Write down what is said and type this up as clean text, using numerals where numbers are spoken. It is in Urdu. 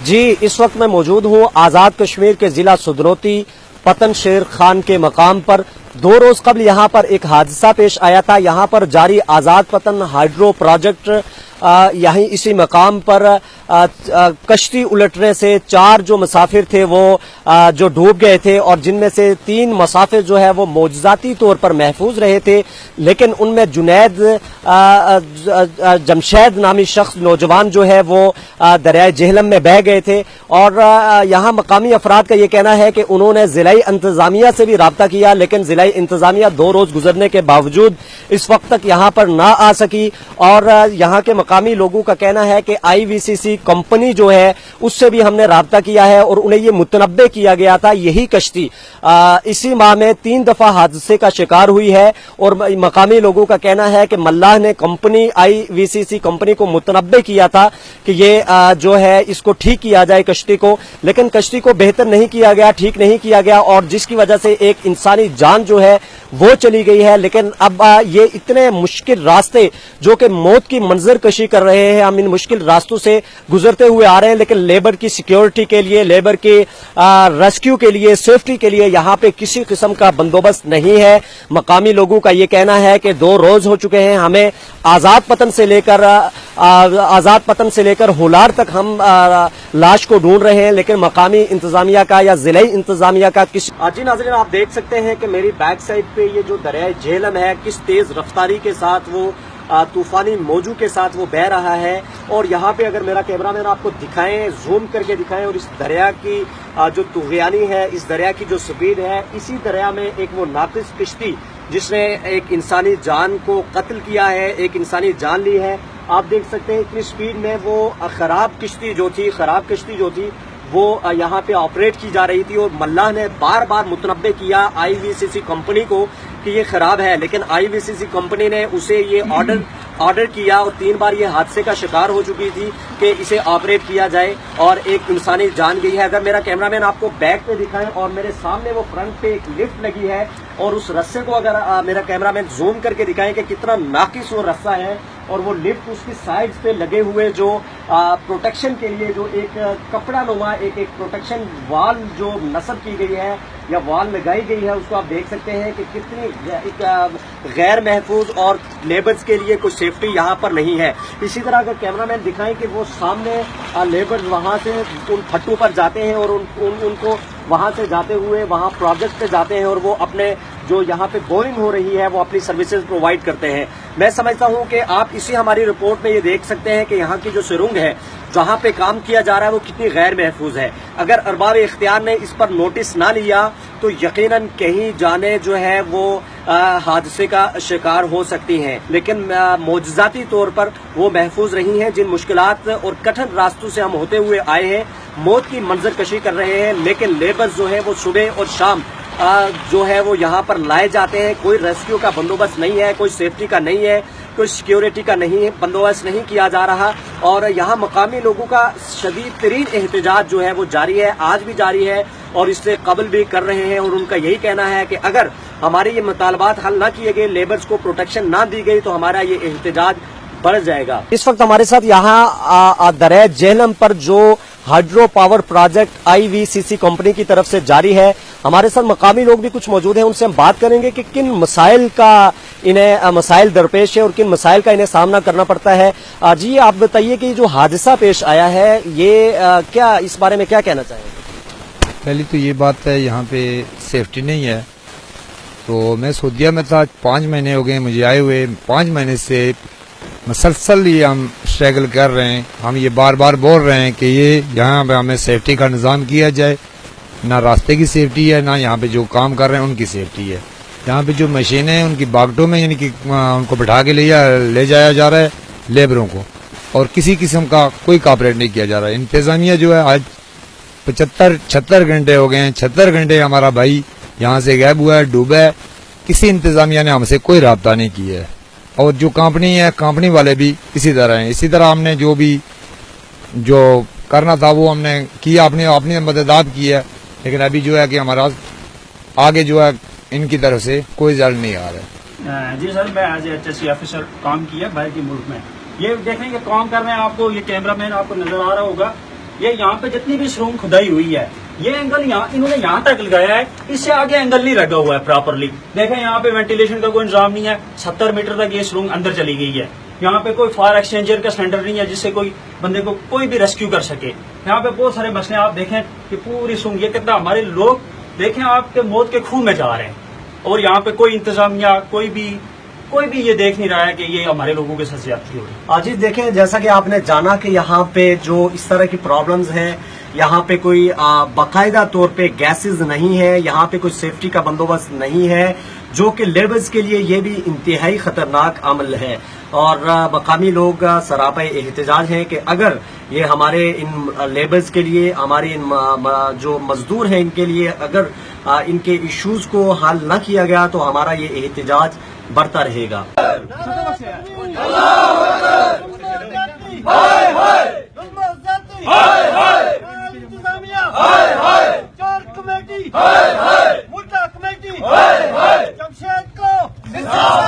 جی اس وقت میں موجود ہوں آزاد کشمیر کے ضلع سدنوتی پتن شیر خان کے مقام پر۔ 2 روز قبل یہاں پر ایک حادثہ پیش آیا تھا۔ یہاں پر جاری آزاد پتن ہائیڈرو پروجیکٹ یہیں اسی مقام پر کشتی الٹنے سے 4 جو مسافر تھے وہ جو ڈوب گئے تھے، اور جن میں سے 3 مسافر جو ہے وہ معجزاتی طور پر محفوظ رہے تھے، لیکن ان میں جنید جمشید نامی شخص نوجوان جو ہے وہ دریائے جہلم میں بہہ گئے تھے۔ اور یہاں مقامی افراد کا یہ کہنا ہے کہ انہوں نے ضلعی انتظامیہ سے بھی رابطہ کیا، لیکن ضلعی انتظامیہ 2 روز گزرنے کے باوجود اس وقت تک یہاں پر نہ آ سکی، اور یہاں کے مقامی لوگوں کا کہنا ہے کہ IVCC کمپنی جو ہے اس سے بھی ہم نے رابطہ کیا ہے، اور انہیں یہ متنبع کیا گیا تھا یہی کشتی اسی ماہ میں 3 دفعہ حادثے کا شکار ہوئی ہے، اور مقامی لوگوں کا کہنا ہے کہ ملاح نے کمپنی IVCC کمپنی کو متنبع کیا تھا کہ یہ جو ہے اس کو ٹھیک کیا جائے کشتی کو، لیکن کشتی کو بہتر نہیں کیا گیا، ٹھیک نہیں کیا گیا، اور جس کی وجہ سے ایک انسانی جان جو ہے وہ چلی گئی ہے۔ لیکن اب یہ اتنے مشکل راستے جو کہ موت کی منظر کشی کر رہے ہیں، ہم ان مشکل راستوں سے گزرتے ہوئے آ رہے ہیں، لیکن لیبر کی سیکیورٹی کے لیے، لیبر کے ریسکیو کے لیے، سیفٹی کے لیے یہاں پہ کسی قسم کا بندوبست نہیں ہے۔ مقامی لوگوں کا یہ کہنا ہے کہ 2 روز ہو چکے ہیں، ہمیں آزاد پتن سے لے کر ہولار تک ہم لاش کو ڈھونڈ رہے ہیں، لیکن مقامی انتظامیہ کا یا ضلعی انتظامیہ کا جی ناظرین آپ دیکھ سکتے ہیں کہ میری بیک سائڈ پہ یہ جو دریائے جہلم ہے کس تیز رفتاری کے ساتھ وہ طوفانی موجوں کے ساتھ وہ بہہ رہا ہے، اور یہاں پہ اگر میرا کیمرہ مین آپ کو دکھائیں، زوم کر کے دکھائیں، اور اس دریا کی جو طغیانی ہے، اس دریا کی جو سپیڈ ہے، اسی دریا میں ایک وہ ناقص کشتی جس نے ایک انسانی جان کو قتل کیا ہے، ایک انسانی جان لی ہے، آپ دیکھ سکتے ہیں اتنی سپیڈ میں وہ خراب کشتی جو تھی وہ یہاں پہ آپریٹ کی جا رہی تھی، اور ملاح نے بار بار متنبع کیا IVCC کمپنی کو کہ یہ خراب ہے، لیکن IVCC کمپنی نے اسے یہ آرڈر کیا، اور 3 بار یہ حادثے کا شکار ہو چکی تھی کہ اسے آپریٹ کیا جائے، اور ایک انسانی جان گئی ہے۔ اگر میرا کیمرہ مین آپ کو بیک پہ دکھائیں، اور میرے سامنے وہ فرنٹ پہ ایک لفٹ لگی ہے، اور اس رسے کو اگر میرا کیمرہ مین زوم کر کے دکھائیں کہ کتنا ناقص وہ رسہ ہے، اور وہ لفٹ اس کی سائڈز پہ لگے ہوئے جو پروٹیکشن کے لیے جو ایک کپڑا نما ایک پروٹیکشن وال جو نصب کی گئی ہے یا وال لگائی گئی ہے، اس کو آپ دیکھ سکتے ہیں کہ کتنی ایک غیر محفوظ، اور لیبرز کے لیے کوئی سیفٹی یہاں پر نہیں ہے۔ اسی طرح اگر کیمرہ مین دکھائیں کہ وہ سامنے لیبرز وہاں سے ان پھٹو پر جاتے ہیں، اور ان کو وہاں سے جاتے ہوئے وہاں پروجیکٹ پہ جاتے ہیں، اور وہ اپنے جو یہاں پہ بورنگ ہو رہی ہے وہ اپنی سروسز پرووائڈ کرتے ہیں۔ میں سمجھتا ہوں کہ آپ اسی ہماری رپورٹ میں یہ دیکھ سکتے ہیں کہ یہاں کی جو سرنگ ہے جہاں پہ کام کیا جا رہا ہے وہ کتنی غیر محفوظ ہے۔ اگر ارباب اختیار نے اس پر نوٹس نہ لیا تو یقیناً کہیں جانیں جو ہے وہ حادثے کا شکار ہو سکتی ہیں، لیکن معجزاتی طور پر وہ محفوظ رہی ہیں۔ جن مشکلات اور کٹھن راستوں سے ہم ہوتے ہوئے آئے ہیں، موت کی منظر کشی کر رہے ہیں، لیکن لیبر جو ہے وہ صبح اور شام جو ہے وہ یہاں پر لائے جاتے ہیں۔ کوئی ریسکیو کا بندوبست نہیں ہے، کوئی سیفٹی کا نہیں ہے، کوئی سیکیورٹی کا نہیں ہے، بندوبست نہیں کیا جا رہا، اور یہاں مقامی لوگوں کا شدید ترین احتجاج جو ہے وہ جاری ہے، آج بھی جاری ہے، اور اس سے قبل بھی کر رہے ہیں، اور ان کا یہی کہنا ہے کہ اگر ہمارے یہ مطالبات حل نہ کیے گئے، لیبرز کو پروٹیکشن نہ دی گئی، تو ہمارا یہ احتجاج بڑھ جائے گا۔ اس وقت ہمارے ساتھ یہاں دریائے جہلم پر جو hydro power project IVCC company کی طرف سے جاری ہے، ہمارے ساتھ مقامی لوگ بھی کچھ موجود ہیں، ان سے ہم بات کریں گے کہ کن مسائل کا انہیں مسائل درپیش ہے اور کن مسائل کا انہیں سامنا کرنا پڑتا ہے۔ جی آپ بتائیے کہ جو حادثہ پیش آیا ہے یہ کیا اس بارے میں کیا کہنا چاہیں گے؟ پہلی تو یہ بات ہے یہاں پہ سیفٹی نہیں ہے، تو میں سعودیہ میں تھا، 5 مہینے ہو گئے مجھے آئے ہوئے، 5 مہینے سے مسلسل یہ ہم اسٹرگل کر رہے ہیں، ہم یہ بار بار بول رہے ہیں کہ یہ یہاں پہ ہمیں سیفٹی کا نظام کیا جائے، نہ راستے کی سیفٹی ہے، نہ یہاں پہ جو کام کر رہے ہیں ان کی سیفٹی ہے۔ یہاں پہ جو مشینیں ہیں ان کی باگٹوں میں یعنی کہ ان کو بٹھا کے لے جایا جا رہا ہے لیبروں کو، اور کسی قسم کا کوئی کاپریٹ نہیں کیا جا رہا ہے۔ انتظامیہ جو ہے آج 76 گھنٹے ہو گئے ہیں، 76 گھنٹے ہمارا بھائی یہاں سے غائب ہوا ہے، ڈوبا ہے، کسی انتظامیہ نے ہم سے کوئی رابطہ نہیں کیا ہے، اور جو کمپنی ہے کمپنی والے بھی اسی طرح ہیں۔ اسی طرح ہم نے جو کرنا تھا وہ ہم نے کیا، اپنی مدد کی ہے، لیکن ابھی جو ہے کہ ہمارا آگے جو ہے ان کی طرف سے کوئی رزلٹ نہیں آ رہا ہے۔ جی سر، میں ایز اے HSC آفیسر کام کیا باہر کے ملک میں، یہ دیکھیں کہ کام کر رہے ہیں، آپ کو یہ کیمرہ مین آپ کو نظر آ رہا ہوگا، یہ یہاں پہ جتنی بھی سرنگ کھدائی ہوئی ہے یہ اینگل انہوں نے یہاں تک لگایا ہے, اس سے آگے اینگل نہیں لگا ہوا ہے پراپرلی. دیکھیں یہاں پہ وینٹیلیشن کا کوئی انتظام نہیں ہے, 70 میٹر تک یہ سرنگ اندر چلی گئی ہے. یہاں پہ کوئی فائر ایکسچینجر کا سلنڈر نہیں ہے جس سے کوئی بندے کو کوئی بھی ریسکیو کر سکے. یہاں پہ بہت سارے مسئلے آپ دیکھیں کہ پوری سرنگ یہ کتنا, ہمارے لوگ دیکھیں آپ کے موت کے خون میں جا رہے ہیں, اور یہاں پہ کوئی انتظامیہ کوئی بھی یہ دیکھ نہیں رہا ہے کہ یہ ہمارے لوگوں کے ساتھ زیادتی ہو رہی ہے. عزیز دیکھیں, جیسا کہ آپ نے جانا کہ یہاں پہ جو اس طرح کی پرابلمز ہیں, یہاں پہ کوئی باقاعدہ طور پہ گیسز نہیں ہے, یہاں پہ کوئی سیفٹی کا بندوبست نہیں ہے, جو کہ لیبرز کے لیے یہ بھی انتہائی خطرناک عمل ہے. اور مقامی لوگ سراپے احتجاج ہیں کہ اگر یہ ہمارے ان لیبرز کے لیے, ہمارے ان جو مزدور ہیں ان کے لیے اگر ان کے ایشوز کو حل نہ کیا گیا تو ہمارا یہ احتجاج بڑھتا رہے گا. جمشید کو